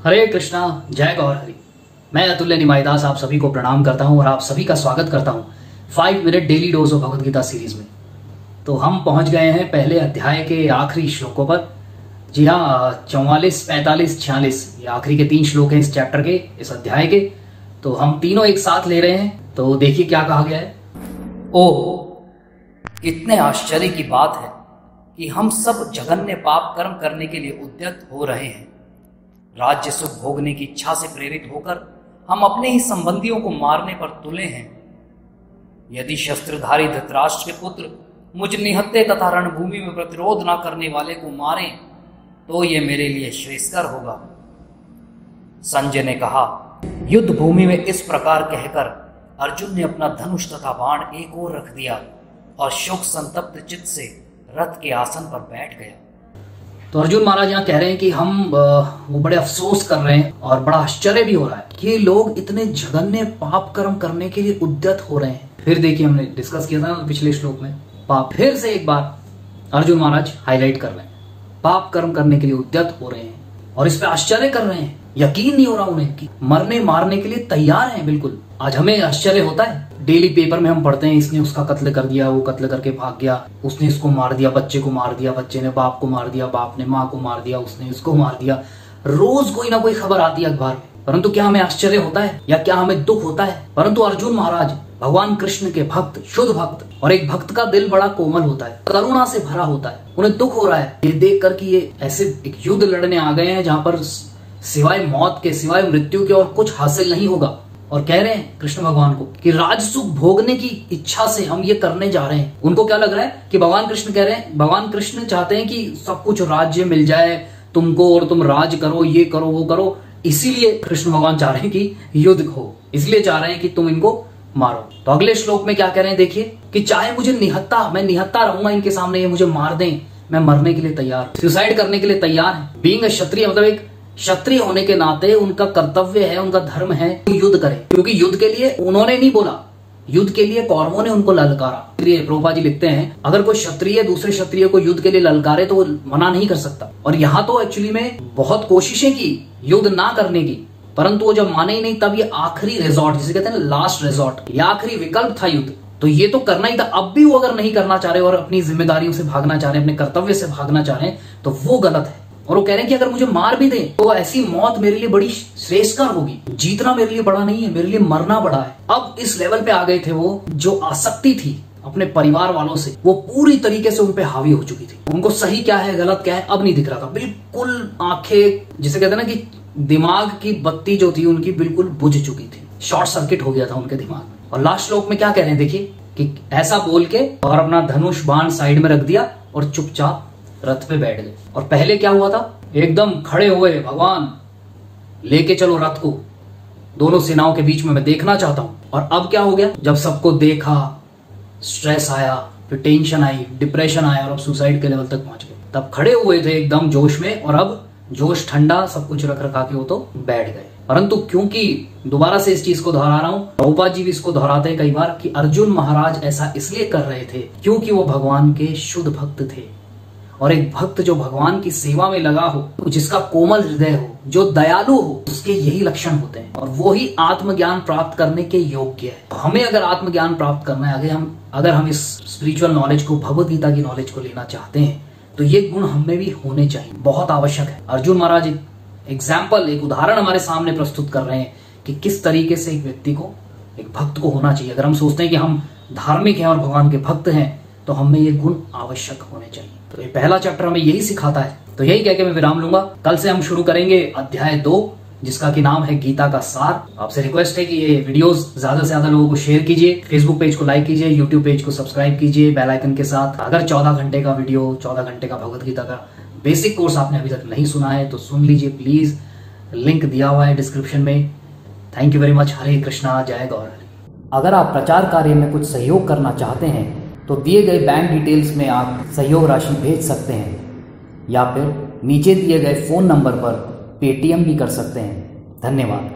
हरे कृष्णा, जय गौर हरि। मैं अतुल्य निमाईदास आप सभी को प्रणाम करता हूं और आप सभी का स्वागत करता हूं 5 minute daily dose of Bhagavad Gita series में। तो हम पहुंच गए हैं पहले अध्याय के आखिरी श्लोकों पर। जी हाँ, 44, 45, 46 ये आखिरी के 3 श्लोक हैं इस चैप्टर के, इस अध्याय के। तो हम तीनों एक साथ ले रहे हैं। तो देखिए क्या कहा गया है। ओह, कितने आश्चर्य की बात है कि हम सब जघन्य पाप कर्म करने के लिए उद्यत हो रहे हैं। राज्य सुख भोगने की इच्छा से प्रेरित होकर हम अपने ही संबंधियों को मारने पर तुले हैं। यदि शस्त्रधारी धृतराष्ट्र के पुत्र मुझ निहत्थे तथा रणभूमि में प्रतिरोध न करने वाले को मारें तो ये मेरे लिए श्रेयस्कर होगा। संजय ने कहा। युद्ध भूमि में इस प्रकार कहकर अर्जुन ने अपना धनुष तथा बाण एक ओर रख दिया और शोक संतप्त चित्त से रथ के आसन पर बैठ गया। तो अर्जुन महाराज यहाँ कह रहे हैं कि हम वो बड़े अफसोस कर रहे हैं और बड़ा आश्चर्य भी हो रहा है कि लोग इतने जघन्य पाप कर्म करने के लिए उद्यत हो रहे हैं। फिर देखिए, हमने डिस्कस किया था ना पिछले श्लोक में, पाप फिर से एक बार अर्जुन महाराज हाईलाइट कर रहे हैं, पाप कर्म करने के लिए उद्यत हो रहे हैं और इस पे आश्चर्य कर रहे हैं। यकीन नहीं हो रहा उन्हें कि मरने मारने के लिए तैयार हैं बिल्कुल। आज हमें आश्चर्य होता है, डेली पेपर में हम पढ़ते हैं इसने उसका कत्ल कर दिया, वो कत्ल करके भाग गया, उसने इसको मार दिया, बच्चे को मार दिया, बच्चे ने बाप को मार दिया, बाप ने माँ को मार दिया, उसने इसको मार दिया। रोज कोई ना कोई खबर आती है अखबार में। परंतु क्या हमें आश्चर्य होता है या क्या हमें दुख होता है? परंतु अर्जुन महाराज भगवान कृष्ण के भक्त, शुद्ध भक्त, और एक भक्त का दिल बड़ा कोमल होता है, करुणा से भरा होता है। उन्हें दुख हो रहा है ये देख कर कि ये ऐसे एक युद्ध लड़ने आ गए हैं जहाँ पर सिवाय मौत के, सिवाय मृत्यु के और कुछ हासिल नहीं होगा। और कह रहे हैं कृष्ण भगवान को कि राज सुख भोगने की इच्छा से हम ये करने जा रहे हैं। उनको क्या लग रहा है कि भगवान कृष्ण कह रहे हैं, भगवान कृष्ण चाहते हैं कि सब कुछ राज्य मिल जाए तुमको और तुम राज करो, ये करो, वो करो। इसीलिए कृष्ण भगवान चाह रहे हैं कि युद्ध हो, इसलिए चाह रहे हैं कि तुम इनको मारो। तो अगले श्लोक में क्या कह रहे हैं देखिए कि चाहे मुझे निहत्ता, मैं निहत्ता रहूंगा इनके सामने, ये मुझे मार दें, मैं मरने के लिए तैयार, सुसाइड करने के लिए तैयार है। बीइंग अ क्षत्रिय, मतलब एक क्षत्रिय होने के नाते उनका कर्तव्य है, उनका धर्म है युद्ध करें, क्योंकि युद्ध के लिए उन्होंने नहीं बोला, युद्ध के लिए कौरवों ने उनको ललकारा। प्रभुपाद जी लिखते हैं अगर कोई क्षत्रिय दूसरे क्षत्रिय को युद्ध के लिए ललकारे तो वो मना नहीं कर सकता। और यहाँ तो एक्चुअली में बहुत कोशिशें की युद्ध ना करने की, परंतु वो जब माने ही नहीं तब ये आखिरी रिजॉर्ट, जिसे कहते हैं ना लास्ट रिजॉर्ट, ये आखिरी विकल्प था युद्ध। तो ये तो करना ही था। अब भी वो अगर नहीं करना चाह रहे और अपनी जिम्मेदारियों से भागना चाह रहे हैं, अपने कर्तव्य से भागना चाह रहे हैं, तो वो गलत है। और वो कह रहे हैं कि अगर मुझे मार भी दें तो ऐसी मौत मेरे लिए बड़ी श्रेयस्कर होगी। जीतना मेरे लिए बड़ा नहीं है, मेरे लिए मरना बड़ा है। अब इस लेवल पे आ गए थे वो, जो आसक्ति थी अपने परिवार वालों से वो पूरी तरीके से उनपे हावी हो चुकी थी। उनको सही क्या है गलत क्या है अब नहीं दिख रहा था। बिल्कुल आंखें, जिसे कहते हैं ना कि दिमाग की बत्ती जो थी उनकी बिल्कुल बुझ चुकी थी, शॉर्ट सर्किट हो गया था उनके दिमाग। और लास्ट श्लोक में क्या कह रहे हैं देखिए कि ऐसा बोल के और अपना धनुष बाण साइड में रख दिया और चुपचाप रथ पे बैठ गए। और पहले क्या हुआ था, एकदम खड़े हुए, भगवान लेके चलो रथ को, दोनों सेनाओं के बीच में मैं देखना चाहता हूं। और अब क्या हो गया, जब सबको देखा, स्ट्रेस आया, फिर टेंशन आई, डिप्रेशन आया और अब सुसाइड के लेवल तक पहुंच गए। तब खड़े हुए थे एकदम जोश में और अब जोश ठंडा, सब कुछ रख रखा के वो तो बैठ गए। परंतु क्योंकि दोबारा से इस चीज को दोहरा रहा हूं, प्रभुपाद जी भी इसको दोहराते हैं कई बार कि अर्जुन महाराज ऐसा इसलिए कर रहे थे क्योंकि वो भगवान के शुद्ध भक्त थे। और एक भक्त जो भगवान की सेवा में लगा हो, जिसका कोमल हृदय हो, जो दयालु हो, उसके यही लक्षण होते हैं और वो ही आत्मज्ञान प्राप्त करने के योग्य है। हमें अगर आत्मज्ञान प्राप्त करना है, अगर हम इस स्पिरिचुअल नॉलेज को, भगवद गीता की नॉलेज को लेना चाहते हैं, तो ये गुण हमें भी होने चाहिए, बहुत आवश्यक है। अर्जुन महाराज एक एग्जाम्पल, एक उदाहरण हमारे सामने प्रस्तुत कर रहे हैं कि किस तरीके से एक व्यक्ति को, एक भक्त को होना चाहिए। अगर हम सोचते हैं कि हम धार्मिक हैं और भगवान के भक्त हैं तो हमें ये गुण आवश्यक होने चाहिए। तो ये पहला चैप्टर हमें यही सिखाता है। तो यही कह के मैं विराम लूंगा। कल से हम शुरू करेंगे अध्याय 2, जिसका कि नाम है गीता का सार। आपसे रिक्वेस्ट है कि ये वीडियोस ज्यादा से ज्यादा लोगों को शेयर कीजिए, फेसबुक पेज को लाइक कीजिए, यूट्यूब पेज को सब्सक्राइब कीजिए बेल आइकन के साथ। अगर 14 घंटे का वीडियो, 14 घंटे का भगवद गीता का बेसिक कोर्स आपने अभी तक नहीं सुना है तो सुन लीजिए प्लीज, लिंक दिया हुआ है डिस्क्रिप्शन में। Thank you very much. Hare Krishna, जय गौर हरि। अगर आप प्रचार कार्य में कुछ सहयोग करना चाहते हैं तो दिए गए बैंक डिटेल्स में आप सहयोग राशि भेज सकते हैं या फिर नीचे दिए गए फोन नंबर पर पेटीएम भी कर सकते हैं। धन्यवाद।